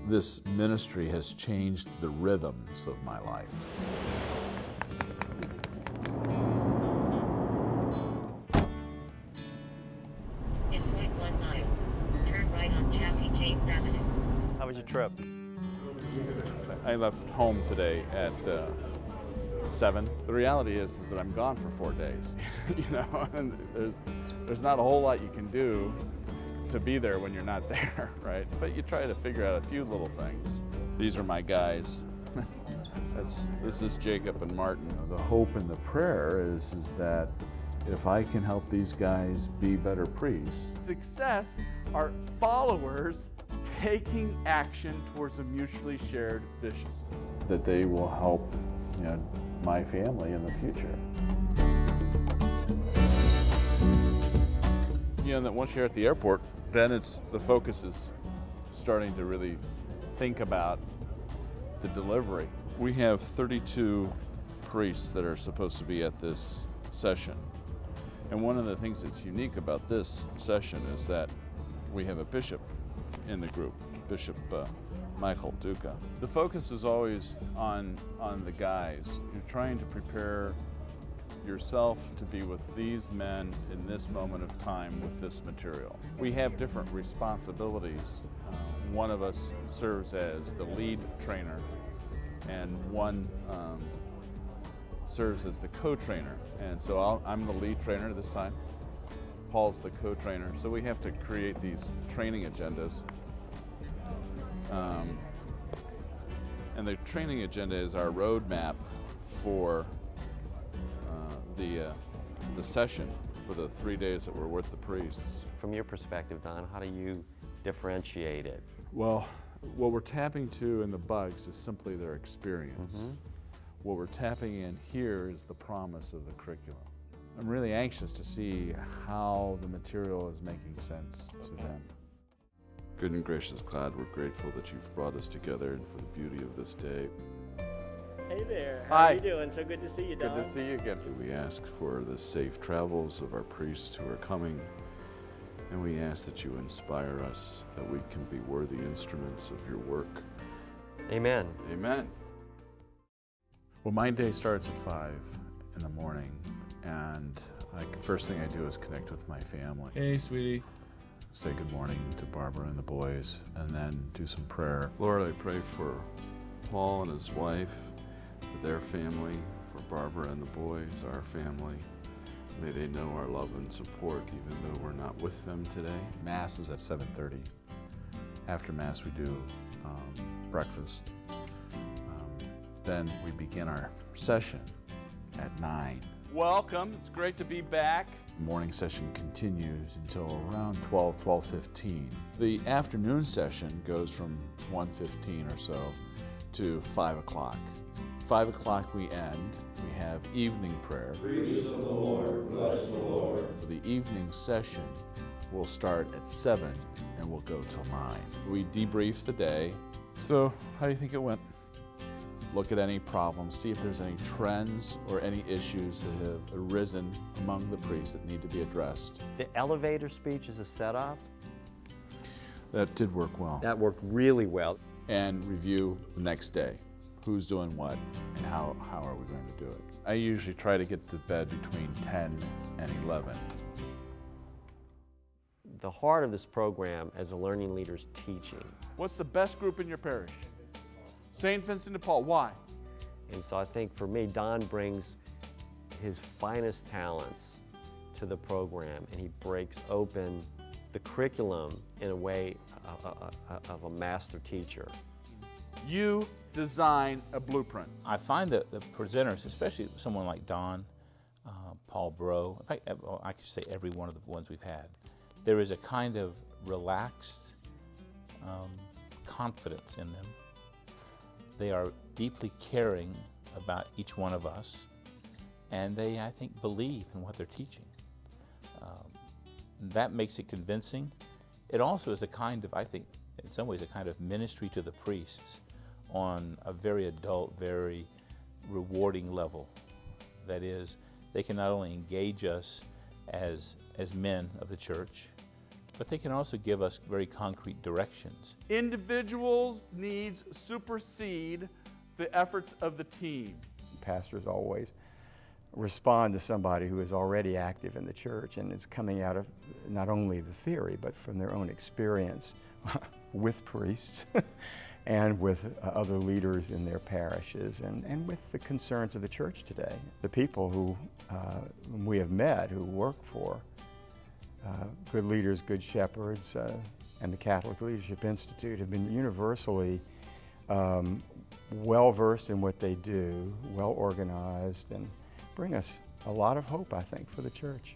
This ministry has changed the rhythms of my life. In 0.1 miles, turn right on Chappie James Avenue. How was your trip? I left home today at 7. The reality is that I'm gone for 4 days, you know, and there's not a whole lot you can do to be there when you're not there, right? But you try to figure out a few little things. These are my guys. This is Jacob and Martin. The hope and the prayer is that if I can help these guys be better priests. Success are followers taking action towards a mutually shared vision. That they will help, you know, my family in the future. You know, that once you're at the airport, then the focus is starting to really think about the delivery. We have 32 priests that are supposed to be at this session. And one of the things that's unique about this session is that we have a bishop in the group, Bishop Michael Duca. The focus is always on the guys. You're trying to prepare yourself to be with these men in this moment of time with this material. We have different responsibilities. One of us serves as the lead trainer, and one serves as the co-trainer. And so I'm the lead trainer this time. Paul's the co-trainer. So we have to create these training agendas. And the training agenda is our roadmap for the session for the 3 days that we're with the priests. From your perspective, Don, how do you differentiate it? Well, what we're tapping to in the bugs is simply their experience. What we're tapping in here is the promise of the curriculum. I'm really anxious to see how the material is making sense to them. Good and gracious God, we're grateful that you've brought us together and for the beauty of this day. Hey there, Hi. how are you doing? So good to see you, Don. Good to see you again. We ask for the safe travels of our priests who are coming, and we ask that you inspire us, that we can be worthy instruments of your work. Amen. Amen. Well, my day starts at 5 in the morning, and first thing I do is connect with my family. Hey, sweetie. Say good morning to Barbara and the boys, and then do some prayer. Lord, I pray for Paul and his wife, for their family, for Barbara and the boys, our family. May they know our love and support, even though we're not with them today. Mass is at 7:30. After Mass, we do breakfast. Then we begin our session at 9. Welcome, it's great to be back. The morning session continues until around 12:15. The afternoon session goes from 1:15 or so to 5 o'clock. 5 o'clock we end. We have evening prayer. Praise the Lord, bless the Lord. The evening session will start at 7 and will go till 9. We debrief the day. So, how do you think it went? Look at any problems, see if there's any trends or any issues that have arisen among the priests that need to be addressed. The elevator speech is a setup. That did work well. That worked really well. And review the next day. Who's doing what and how are we going to do it? I usually try to get to bed between 10 and 11. The heart of this program as a learning leader is teaching. What's the best group in your parish? St. Vincent de Paul. Why? And so I think for me, Don brings his finest talents to the program, and he breaks open the curriculum in a way of a master teacher. You design a blueprint. I find that the presenters, especially someone like Don, Paul Bro, in fact, I could say every one of the ones we've had, there is a kind of relaxed confidence in them. They are deeply caring about each one of us, and they, I think, believe in what they're teaching. That makes it convincing. It also is a kind of, I think, in some ways, a kind of ministry to the priests on a very adult, very rewarding level. That is, they can not only engage us as men of the church, But they can also give us very concrete directions. Individuals' needs supersede the efforts of the team. Pastors always respond to somebody who is already active in the church and is coming out of not only the theory, but from their own experience with priests and with other leaders in their parishes and with the concerns of the church today. The people who we have met who work for Good Leaders, Good Shepherds, and the Catholic Leadership Institute have been universally well-versed in what they do, well-organized, and bring us a lot of hope, I think, for the church.